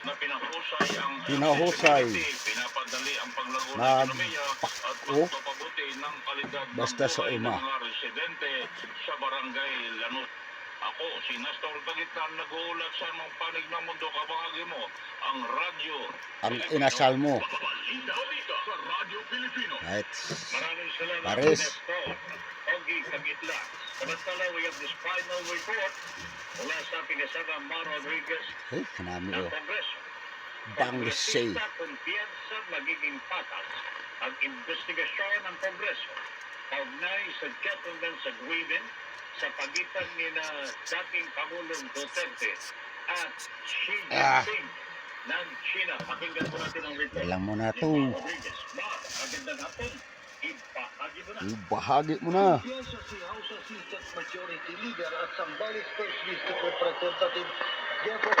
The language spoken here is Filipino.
na pinahusay ang Pinahusay. pinapadali ang paglago ng Nag- ekonomiya at oh. pagpapabuti ng kalidad Basta ng sa buhay ng uma. mga residente sa barangay Lanut. Ako, si Nestor Tagitan, nag-uulat sa mga panig ng mundo. Kabahagi mo ang radyo Ang inasal mo. Balita sa Radyo Pilipino. Right. Maraming salamat, Pares. Nestor. Ogi Kagitla. Samantala, we have this final report mula sa pinasama Mar Rodriguez Hey, kanami ng oh. Kongreso. Bangsay. Kongresista kumpiyansa magiging patas ang investigasyon ng Kongreso kaugnay sa gentleman's agreement sa pagitan ni na dating Pangulong Duterte at Xi Jinping ng China. Pakinggan po natin ang report. Ilang mo na ni to. Mar Rodriguez. Mar, magandang hapon. Ibahagi mo na. Ibahagi mo na. Kumpiyansa si House Assistant Majority Leader at Sambales First District Representative Jeffrey